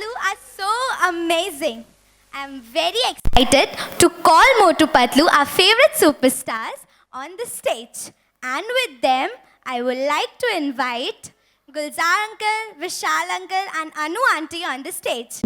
Patlu are so amazing. I'm very excited to call Motu Patlu our favorite superstars on the stage. And with them, I would like to invite Gulzar uncle, Vishal uncle and Anu auntie on the stage.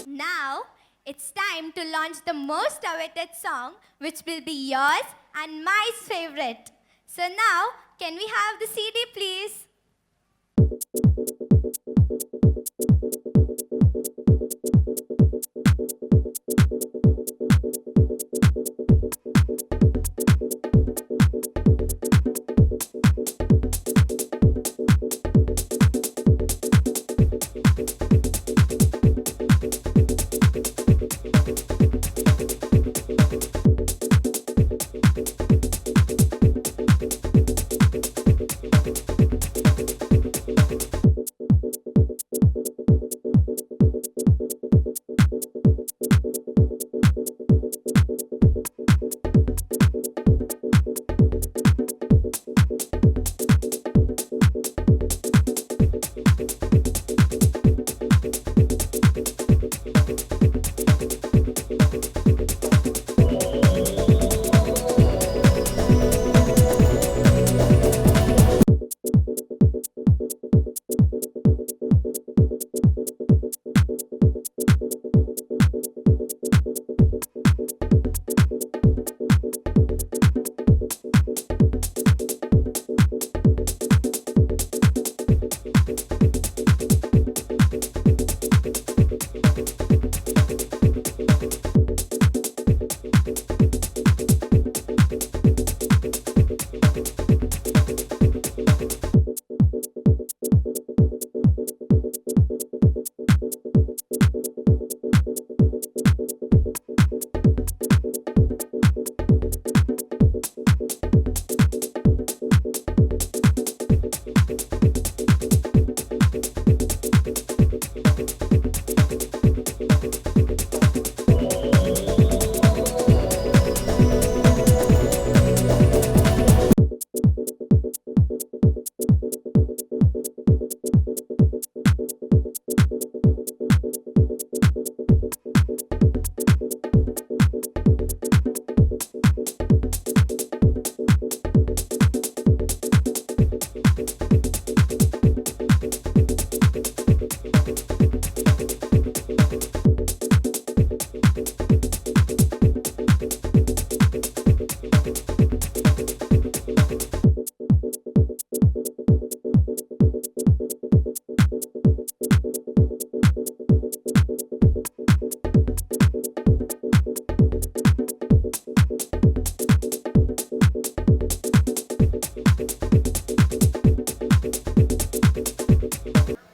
Now, it's time to launch the most awaited song, which will be yours and my favorite. So now, can we have the CD, please?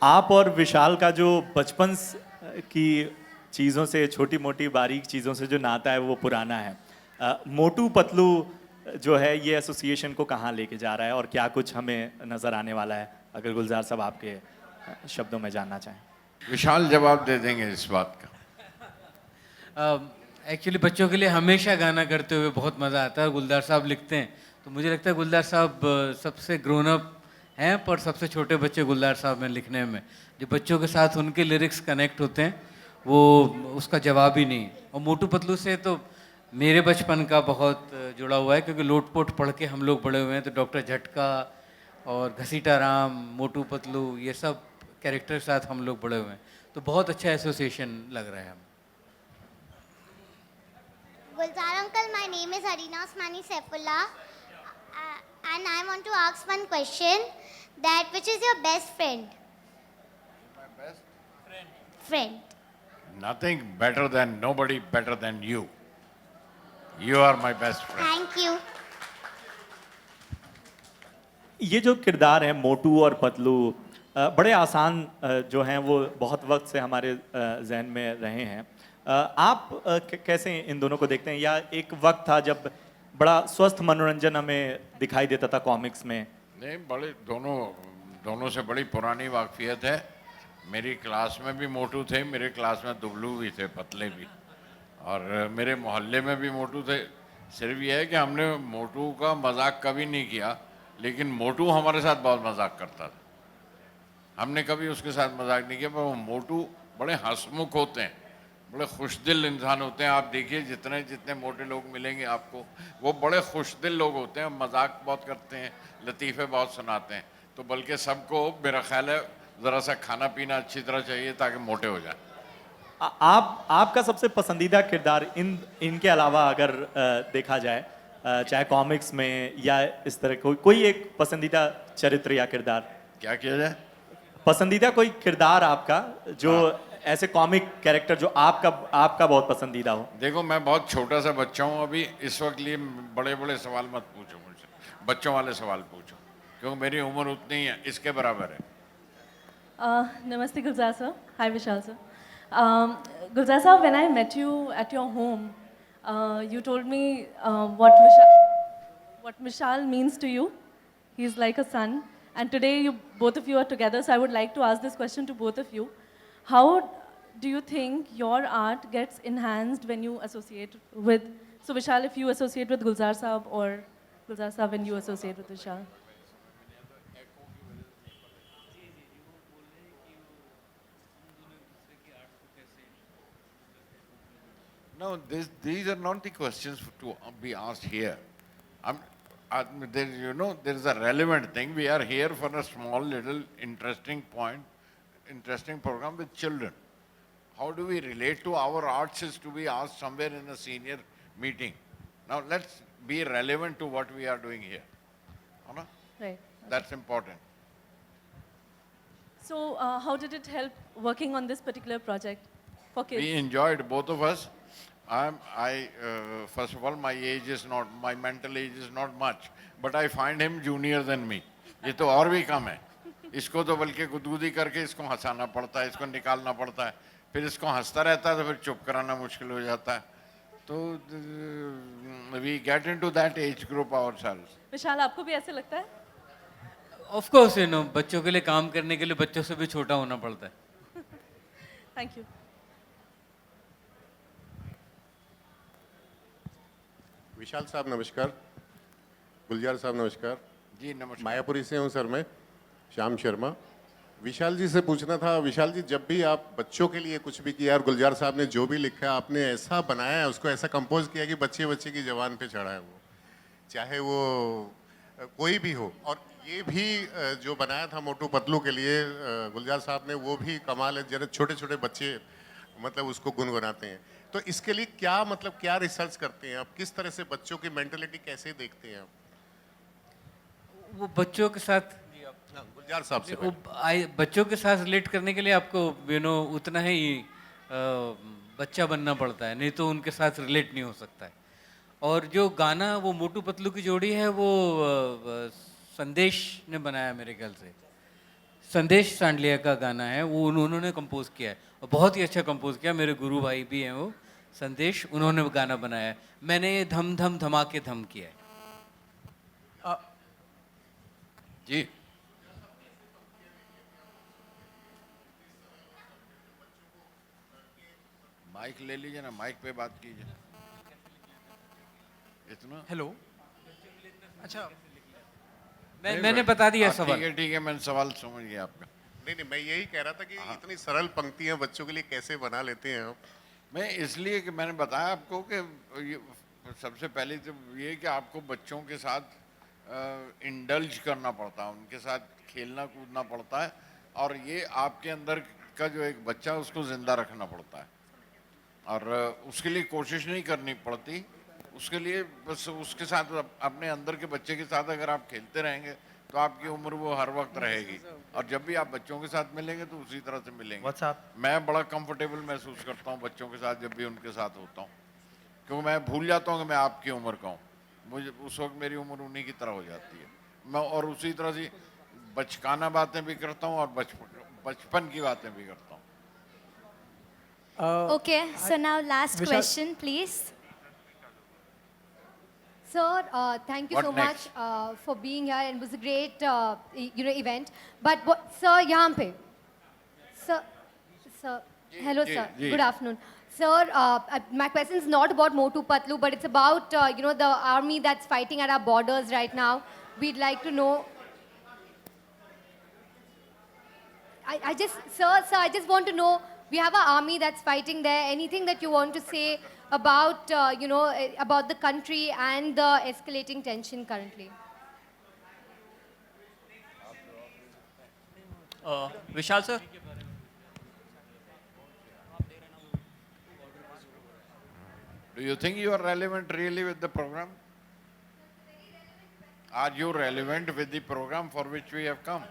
आप और विशाल का जो बचपन की चीज़ों से, छोटी मोटी बारीक चीज़ों से जो नाता है वो पुराना है। मोटू पतलू जो है ये एसोसिएशन को कहाँ लेके जा रहा है और क्या कुछ हमें नज़र आने वाला है, अगर गुलजार साहब आपके शब्दों में जानना चाहें। विशाल जवाब दे देंगे इस बात का। एक्चुअली बच्चों के लिए हमेशा गाना करते हुए बहुत मज़ा आता है और गुलजार साहब लिखते हैं तो मुझे लगता है गुलजार साहब सबसे ग्रोन अप हैं, पर सबसे छोटे बच्चे गुलजार साहब में लिखने में जो बच्चों के साथ उनके लिरिक्स कनेक्ट होते हैं वो उसका जवाब ही नहीं। और मोटू पतलू से तो मेरे बचपन का बहुत जुड़ा हुआ है क्योंकि लोटपोट पढ़ के हम लोग बड़े हुए हैं, तो डॉक्टर झटका और घसीटा राम, मोटू पतलू, ये सब कैरेक्टर के साथ हम लोग बड़े हुए हैं, तो बहुत अच्छा एसोसिएशन लग रहा है हमें। Gulzar uncle, my name is Arina Osmani Saifullah, and I want to ask one question, that which is your best friend? My best Friend. nothing better than, nobody better than you. You are my best friend. Thank you. ये जो किरदार है मोटू और पतलू बड़े आसान जो हैं वो बहुत वक्त से हमारे जहन में रहे हैं। आप कैसे इन दोनों को देखते हैं, या एक वक्त था जब बड़ा स्वस्थ मनोरंजन हमें दिखाई देता था कॉमिक्स में? नहीं, बड़े दोनों से बड़ी पुरानी वाकफियत है। मेरी क्लास में भी मोटू थे, मेरे क्लास में दुबलू भी थे, पतले भी, और मेरे मोहल्ले में भी मोटू थे। सिर्फ ये है कि हमने मोटू का मजाक कभी नहीं किया, लेकिन मोटू हमारे साथ बहुत मजाक करता था। हमने कभी उसके साथ मजाक नहीं किया, पर वो मोटू बड़े हंसमुख होते हैं, बड़े खुशदिल इंसान होते हैं। आप देखिए जितने जितने मोटे लोग मिलेंगे आपको, वो बड़े खुशदिल लोग होते हैं, मजाक बहुत करते हैं, लतीफ़े बहुत सुनाते हैं। तो बल्कि सबको मेरा ख्याल है ज़रा सा खाना पीना अच्छी तरह चाहिए ताकि मोटे हो जाए। आपका सबसे पसंदीदा किरदार इनके अलावा अगर देखा जाए, चाहे कॉमिक्स में या इस तरह कोई एक पसंदीदा चरित्र या किरदार? क्या किया जाए? पसंदीदा कोई किरदार आपका जो ऐसे कॉमिक कैरेक्टर जो आपका बहुत पसंदीदा हो? देखो, मैं बहुत छोटा सा बच्चा हूँ अभी, इस वक्त लिए बड़े बड़े सवाल मत पूछो मुझसे, बच्चों वाले सवाल पूछो, क्योंकि मेरी उम्र उतनी ही है, इसके बराबर है। Namaste, Gulzar sir. Hi, Vishal sir. Gulzar sir, when I met you at your home, you told me what Vishal means to you. He's like a son. And today, both of you are together, so I would like to ask this question to both of you. How do you think your art gets enhanced when you associate with, so Vishal, if you associate with Gulzar Saab, or Gulzar Saab when you associate with Vishal? No, these are not the questions to be asked here. There, there is a relevant thing. We are here for a small, little, interesting program with children. How do we relate to our arts is to be asked somewhere in a senior meeting. Now, let's be relevant to what we are doing here. Right. That's important. So, how did it help working on this particular project for kids? We enjoyed, both of us. First of all, my mental age is not much, but I find him junior than me. ये तो और भी कम है। इसको तो बल्कि गुदगुदी करके इसको हंसाना पड़ता है, इसको निकालना पड़ता है, फिर इसको हंसता रहता है तो फिर चुप कराना मुश्किल हो जाता है। तो we get into that age group ourselves. विशाल, आपको भी ऐसे लगता है? ऑफ कोर्स, बच्चों के लिए काम करने के लिए बच्चों से भी छोटा होना पड़ता है। Thank you. विशाल साहब नमस्कार, गुलजार साहब नमस्कार। जी नमस्कार। मायापुरी से हूँ सर मैं, श्याम शर्मा। विशाल जी से पूछना था, विशाल जी जब भी आप बच्चों के लिए कुछ भी किया और गुलजार साहब ने जो भी लिखा है आपने ऐसा बनाया है, उसको ऐसा कंपोज किया कि बच्चे बच्चे की जबान पे चढ़ा है वो, चाहे वो कोई भी हो। और ये भी जो बनाया था मोटू पतलू के लिए गुलजार साहब ने, वो भी कमाल है। जरा छोटे छोटे बच्चे मतलब उसको गुनगुनाते हैं, तो इसके लिए क्या रिसर्च करते हैं आप? किस तरह से बच्चों की मेंटलिटी कैसे देखते हैं आप? वो बच्चों के साथ, गुलजार साहब से बच्चों के साथ रिलेट करने के लिए आपको उतना ही बच्चा बनना पड़ता है, नहीं तो उनके साथ रिलेट नहीं हो सकता है। और जो गाना वो मोटू पतलू की जोड़ी है, वो संदेश ने बनाया मेरे ख्याल से। संदेश सांडलिया का गाना है, वो उन्होंने कंपोज किया है और बहुत ही अच्छा कंपोज किया। मेरे गुरु भाई भी हैं वो संदेश, उन्होंने गाना बनाया है। मैंने ये धम धम धमाके धम किया है। जी माइक ले लीजिए ना, माइक पे बात कीजिए। इतना हेलो, अच्छा मैंने बता दिया सवाल। ठीक है, मैंने सवाल समझ गया आपका। नहीं, मैं यही कह रहा था कि इतनी सरल पंक्तियां बच्चों के लिए कैसे बना लेते हैं आप? मैं इसलिए कि मैंने बताया आपको कि सबसे पहले तो ये कि आपको बच्चों के साथ इंडल्ज करना पड़ता है, उनके साथ खेलना कूदना पड़ता है, और ये आपके अंदर का जो एक बच्चा उसको ज़िंदा रखना पड़ता है, और उसके लिए कोशिश नहीं करनी पड़ती। उसके लिए बस उसके साथ अपने अंदर के बच्चे के साथ अगर आप खेलते रहेंगे तो आपकी उम्र वो हर वक्त रहेगी। और जब भी आप बच्चों के साथ मिलेंगे तो उसी तरह से मिलेंगे। What's up? मैं बड़ा कंफर्टेबल महसूस करता हूँ बच्चों के साथ जब भी उनके साथ होता हूँ, क्योंकि मैं भूल जाता हूँ कि मैं आपकी उम्र का हूँ। मुझे उस वक्त मेरी उम्र उन्हीं की तरह हो जाती है। मैं और उसी तरह से बचकाना बातें भी करता हूँ और बचपन की बातें भी करता हूँ। Okay, so now last Vishal- question, please. Sir, thank you What so next? much for being here, and it was a great, event. But what, sir, यहाँ पे, sir, hello, ji, sir. Ji. Good afternoon, sir. My question is not about Motu Patlu, but it's about the army that's fighting at our borders right now. We'd like to know. I just, sir, I just want to know. We have an army that's fighting there. Anything that you want to say about, about the country and the escalating tension currently? Vishal sir, Do you think you are relevant really with the program? Are you relevant with the program for which we have come?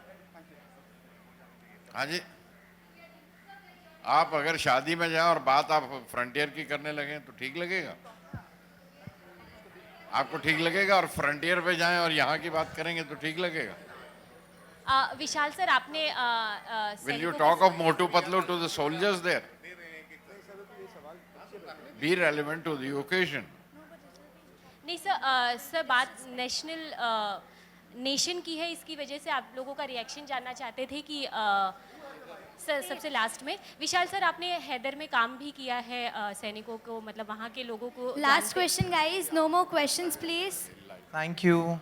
हाँ जी, आप अगर शादी में जाएं और बात आप frontier की करने लगे तो ठीक लगेगा? आपको ठीक लगेगा? और फ्रंटियर पे जाएं और यहाँ की बात करेंगे तो ठीक लगेगा? विशाल सर, आपने Will you talk of Motu Patlu to the soldiers there? Be relevant to the occasion. नहीं सर, सर बात नेशन की है, इसकी वजह से आप लोगों का रिएक्शन जानना चाहते थे कि सर सबसे लास्ट में विशाल सर, आपने हैदर में काम भी किया है सैनिकों को, मतलब वहाँ के लोगों को Last question, guys. No more questions, please. thank you.